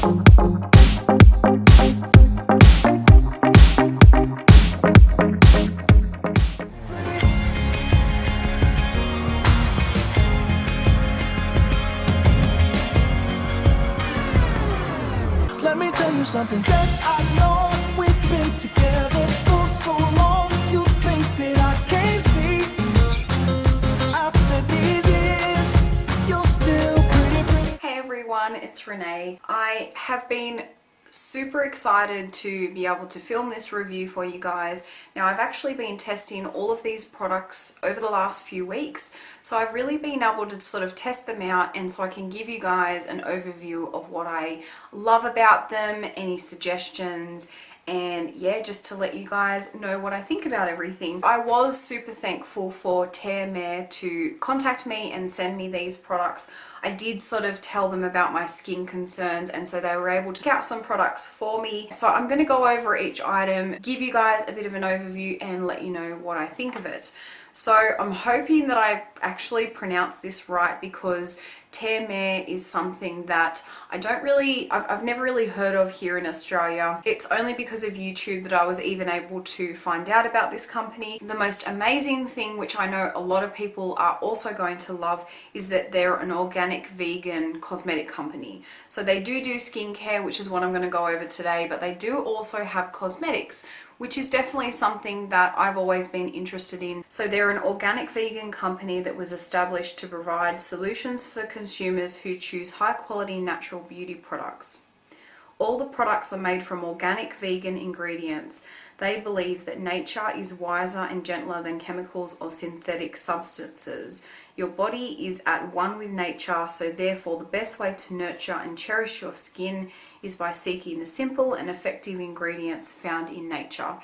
Let me tell you something. Yes, I know we've been together for so long. You think that I can't see. After these years, you're still pretty. Hey everyone, it's Renee. I have been super excited to be able to film this review for you guys. Now, I've actually been testing all of these products over the last few weeks, so I've really been able to sort of test them out, and so I can give you guys an overview of what I love about them, any suggestions, and yeah, just to let you guys know what I think about everything. I was super thankful for Terre to contact me and send me these products. I did sort of tell them about my skin concerns, and so they were able to pick out some products for me. So I'm going to go over each item, give you guys a bit of an overview, and let you know what I think of it. So I'm hoping that I actually pronounced this right, because Terre is something that I've never really heard of here in Australia. It's only because of YouTube that I was even able to find out about this company. The most amazing thing, which I know a lot of people are also going to love, is that they're an organic vegan cosmetic company. So they do skincare, which is what I'm going to go over today, but they do also have cosmetics, which is definitely something that I've always been interested in. So they're an organic vegan company that was established to provide solutions for consumers who choose high quality natural beauty products. All the products are made from organic vegan ingredients. They believe that nature is wiser and gentler than chemicals or synthetic substances. Your body is at one with nature, so therefore the best way to nurture and cherish your skin is by seeking the simple and effective ingredients found in nature.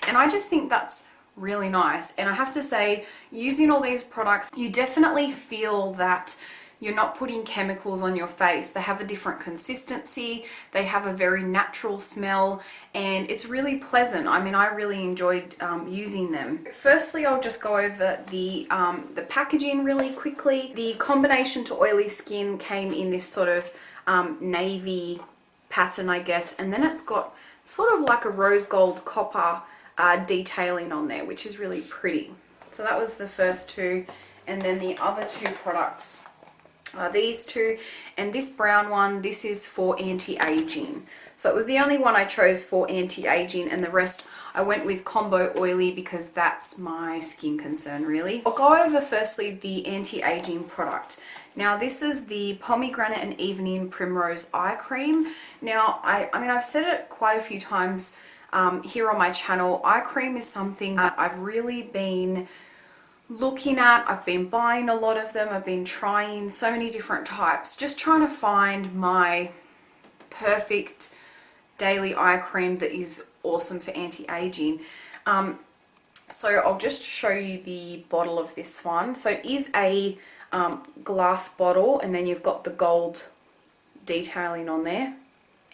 And I just think that's really nice. And I have to say, using all these products, you definitely feel that you're not putting chemicals on your face. They have a different consistency, they have a very natural smell, and it's really pleasant. I mean, I really enjoyed using them. Firstly, I'll just go over the packaging really quickly. The combination to oily skin came in this sort of navy pattern, I guess, and then it's got sort of like a rose gold copper detailing on there, which is really pretty. So that was the first two, and then the other two products are these two, and this brown one, this is for anti-aging. So it was the only one I chose for anti-aging, and the rest I went with combo oily because that's my skin concern really. I'll go over firstly the anti-aging product. Now this is the Pomegranate and Evening Primrose Eye Cream. Now I mean I've said it quite a few times here on my channel. Eye cream is something that I've really been looking at. I've been buying a lot of them. I've been trying so many different types, just trying to find my perfect daily eye cream that is awesome for anti-aging. So I'll just show you the bottle of this one. So it is a glass bottle, and then you've got the gold detailing on there,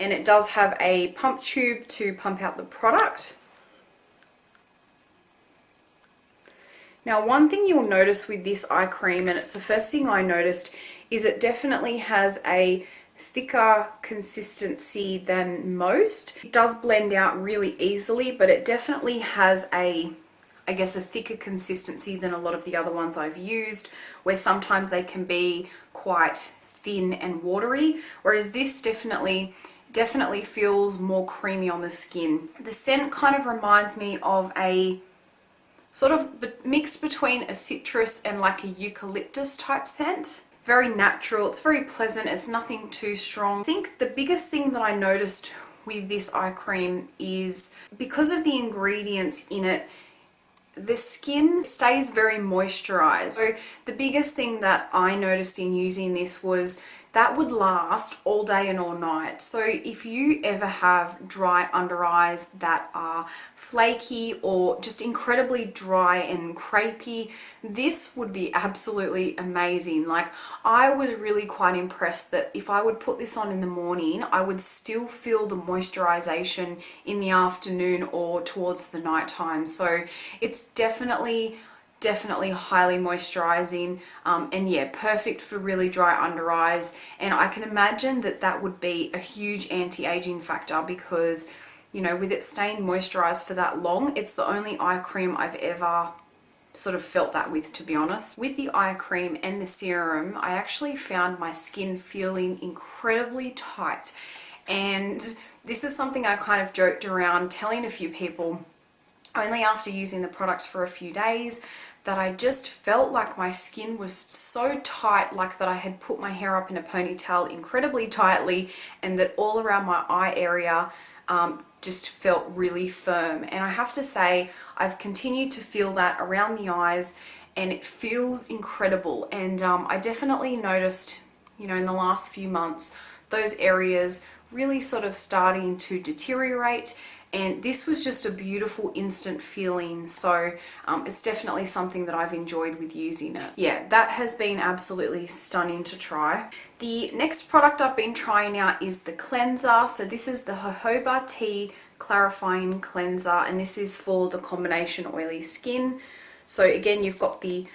and it does have a pump tube to pump out the product. Now, one thing you'll notice with this eye cream, and it's the first thing I noticed, is it definitely has a thicker consistency than most. It does blend out really easily, but it definitely has I guess a thicker consistency than a lot of the other ones I've used, where sometimes they can be quite thin and watery, whereas this definitely feels more creamy on the skin. The scent kind of reminds me of a sort of mixed between a citrus and like a eucalyptus type scent. Very natural, it's very pleasant, it's nothing too strong. I think the biggest thing that I noticed with this eye cream is because of the ingredients in it, the skin stays very moisturized. So the biggest thing that I noticed in using this was that would last all day and all night. So if you ever have dry under eyes that are flaky or just incredibly dry and crepey, this would be absolutely amazing. Like, I was really quite impressed that if I would put this on in the morning, I would still feel the moisturization in the afternoon or towards the nighttime. So it's definitely definitely highly moisturizing, and yeah, perfect for really dry under eyes. And I can imagine that that would be a huge anti-aging factor because, you know, with it staying moisturized for that long, it's the only eye cream I've ever sort of felt that with, to be honest. With the eye cream and the serum, I actually found my skin feeling incredibly tight, and this is something I kind of joked around telling a few people only after using the products for a few days, that I just felt like my skin was so tight, like that I had put my hair up in a ponytail incredibly tightly, and that all around my eye area just felt really firm. And I have to say, I've continued to feel that around the eyes, and it feels incredible. And I definitely noticed, you know, in the last few months, those areas really sort of starting to deteriorate, and this was just a beautiful instant feeling. So it's definitely something that I've enjoyed with using it. Yeah, that has been absolutely stunning to try. The next product I've been trying out is the cleanser. So this is the Jojoba Tea Clarifying Cleanser, and this is for the combination oily skin. So again, you've got the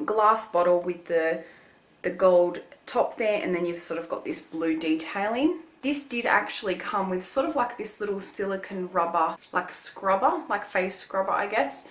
glass bottle with the gold top there, and then you've sort of got this blue detailing. This did actually come with sort of like this little silicone rubber, like scrubber, like face scrubber, I guess.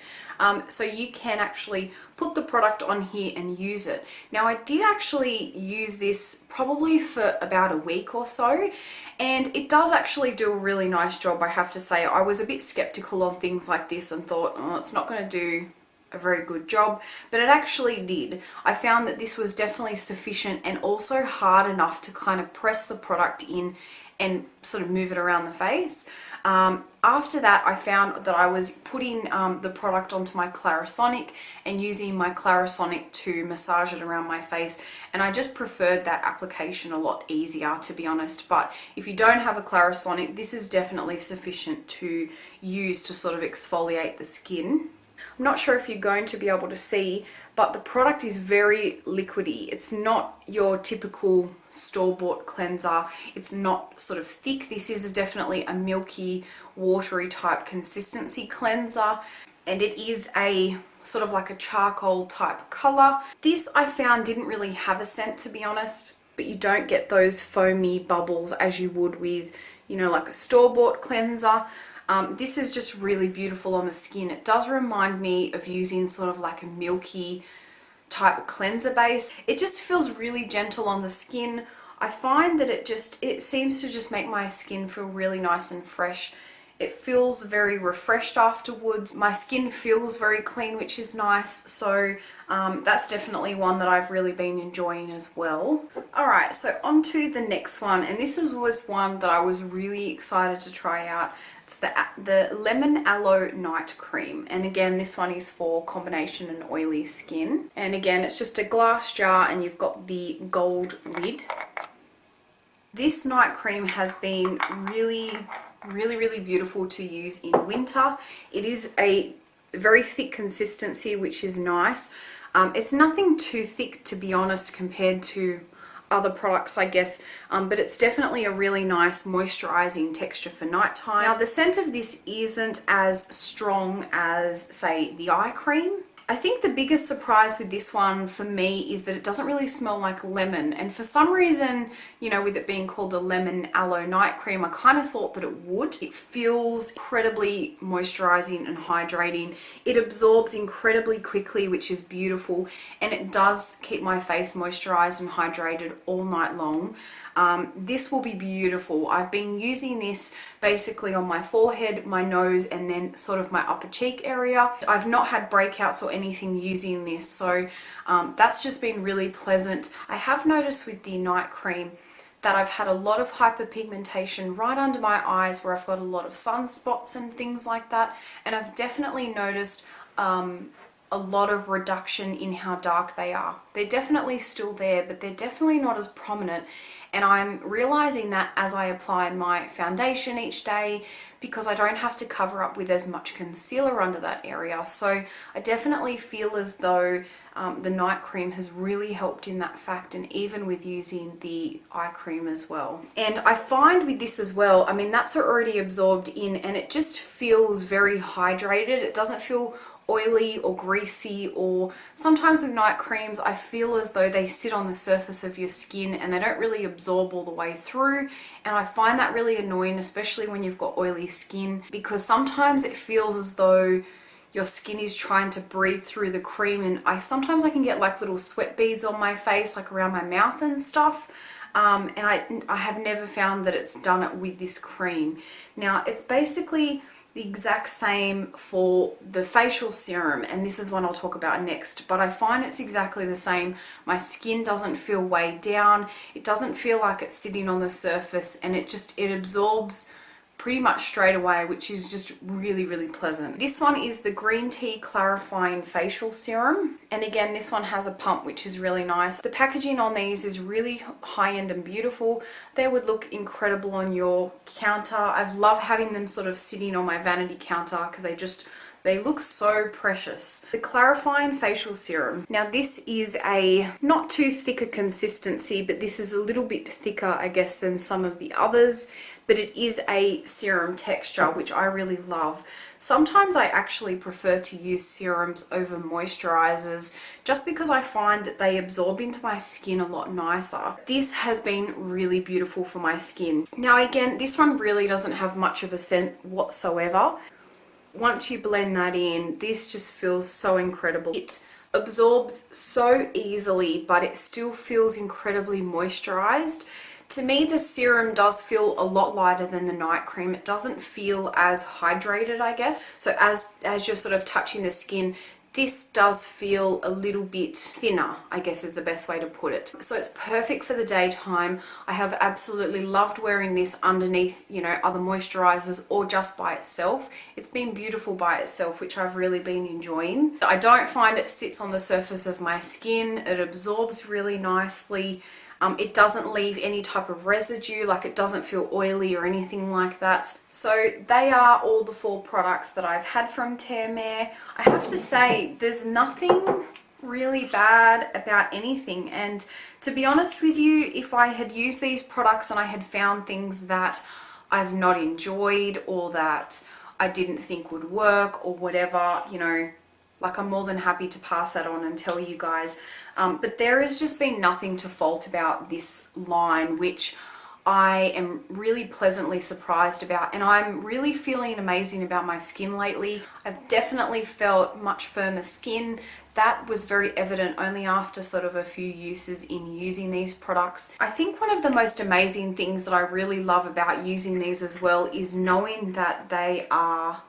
So you can actually put the product on here and use it. Now, I did actually use this probably for about a week or so, and it does actually do a really nice job, I have to say. I was a bit skeptical on things like this and thought, oh, it's not going to do a very good job, but it actually did. I found that this was definitely sufficient and also hard enough to kind of press the product in and sort of move it around the face. After that, I found that I was putting the product onto my Clarisonic and using my Clarisonic to massage it around my face, and I just preferred that application a lot easier, to be honest. But if you don't have a Clarisonic, this is definitely sufficient to use to sort of exfoliate the skin. I'm not sure if you're going to be able to see, but the product is very liquidy. It's not your typical store-bought cleanser. It's not sort of thick. This is definitely a milky, watery type consistency cleanser, and it is a sort of like a charcoal type color. This I found didn't really have a scent, to be honest, but you don't get those foamy bubbles as you would with, you know, like a store-bought cleanser. This is just really beautiful on the skin. It does remind me of using sort of like a milky type cleanser base. It just feels really gentle on the skin. I find that it seems to just make my skin feel really nice and fresh. It feels very refreshed afterwards. My skin feels very clean, which is nice. So that's definitely one that I've really been enjoying as well. Alright, so on to the next one, and this was one that I was really excited to try out. It's the Lemon Aloe Night Cream, and again, this one is for combination and oily skin. And again, it's just a glass jar, and you've got the gold lid. This night cream has been really beautiful to use in winter. It is a very thick consistency, which is nice. It's nothing too thick, to be honest, compared to other products, I guess, but it's definitely a really nice moisturizing texture for nighttime. Now, the scent of this isn't as strong as, say, the eye cream. I think the biggest surprise with this one for me is that it doesn't really smell like lemon, and for some reason, you know, with it being called the Lemon Aloe Night Cream, I kind of thought that it would. It feels incredibly moisturizing and hydrating. It absorbs incredibly quickly, which is beautiful, and it does keep my face moisturized and hydrated all night long. This will be beautiful. I've been using this basically on my forehead, my nose, and then sort of my upper cheek area. I've not had breakouts or anything using this, so that's just been really pleasant. I have noticed with the night cream that I've had a lot of hyperpigmentation right under my eyes where I've got a lot of sunspots and things like that, and I've definitely noticed a lot of reduction in how dark they are. They're definitely still there, but they're definitely not as prominent. And I'm realizing that as I apply my foundation each day, because I don't have to cover up with as much concealer under that area. So I definitely feel as though the night cream has really helped in that fact, and even with using the eye cream as well. And I find with this as well, I mean, that's already absorbed in, and it just feels very hydrated. It doesn't feel oily or greasy, or sometimes with night creams I feel as though they sit on the surface of your skin and they don't really absorb all the way through, and I find that really annoying, especially when you've got oily skin, because sometimes it feels as though your skin is trying to breathe through the cream, and sometimes I can get like little sweat beads on my face, like around my mouth and stuff. And I have never found that it's done it with this cream. Now it's basically the exact same for the facial serum, and this is one I'll talk about next, but I find it's exactly the same. My skin doesn't feel weighed down, it doesn't feel like it's sitting on the surface, and it absorbs pretty much straight away, which is just really, really pleasant. This one is the Green Tea Clarifying Facial Serum, and again this one has a pump, which is really nice. The packaging on these is really high-end and beautiful. They would look incredible on your counter. I love having them sort of sitting on my vanity counter because they look so precious. The Clarifying Facial Serum. Now this is a not too thick a consistency, but this is a little bit thicker, I guess, than some of the others, but it is a serum texture, which I really love. Sometimes I actually prefer to use serums over moisturizers just because I find that they absorb into my skin a lot nicer. This has been really beautiful for my skin. Now again, this one really doesn't have much of a scent whatsoever. Once you blend that in, this just feels so incredible. It absorbs so easily, but it still feels incredibly moisturized. To me, the serum does feel a lot lighter than the night cream. It doesn't feel as hydrated, I guess. So as you're sort of touching the skin, this does feel a little bit thinner, I guess is the best way to put it. So it's perfect for the daytime. I have absolutely loved wearing this underneath, you know, other moisturizers or just by itself. It's been beautiful by itself, which I've really been enjoying. I don't find it sits on the surface of my skin. It absorbs really nicely. It doesn't leave any type of residue, like it doesn't feel oily or anything like that. So they are all the 4 products that I've had from Termere. I have to say, there's nothing really bad about anything, and to be honest with you, if I had used these products and I had found things that I've not enjoyed or that I didn't think would work or whatever, you know, like I'm more than happy to pass that on and tell you guys. But there has just been nothing to fault about this line, which I am really pleasantly surprised about, and I'm really feeling amazing about my skin lately. I've definitely felt much firmer skin. That was very evident only after sort of a few uses in using these products. I think one of the most amazing things that I really love about using these as well is knowing that they are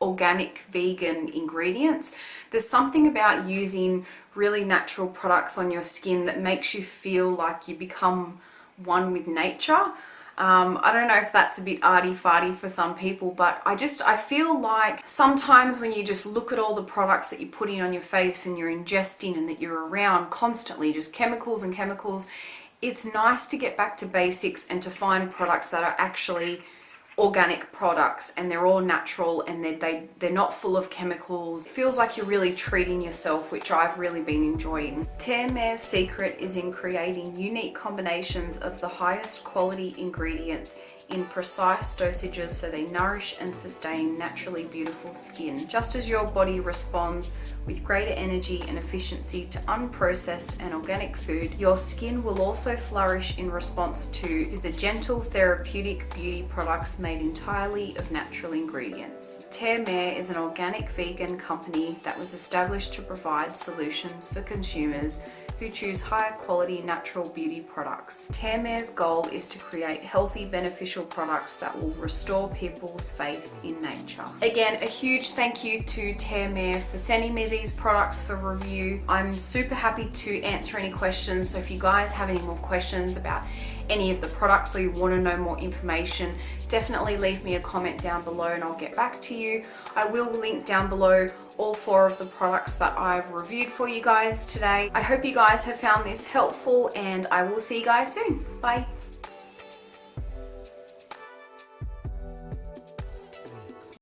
organic vegan ingredients. There's something about using really natural products on your skin that makes you feel like you become one with nature. I don't know if that's a bit arty-farty for some people, but I feel like sometimes when you just look at all the products that you're putting on your face and you're ingesting and that you're around constantly, just chemicals and chemicals, it's nice to get back to basics and to find products that are actually organic products and they're all natural and they're not full of chemicals. It feels like you're really treating yourself, which I've really been enjoying. Termere's secret is in creating unique combinations of the highest quality ingredients in precise dosages so they nourish and sustain naturally beautiful skin. Just as your body responds with greater energy and efficiency to unprocessed and organic food, your skin will also flourish in response to the gentle therapeutic beauty products made entirely of natural ingredients. Termere is an organic vegan company that was established to provide solutions for consumers who choose higher quality natural beauty products. Termere's goal is to create healthy, beneficial products that will restore people's faith in nature. Again, a huge thank you to Termere for sending me these products for review. I'm super happy to answer any questions, so if you guys have any more questions about any of the products or you want to know more information, definitely leave me a comment down below and I'll get back to you. I will link down below all 4 of the products that I've reviewed for you guys today. I hope you guys have found this helpful and I will see you guys soon. Bye.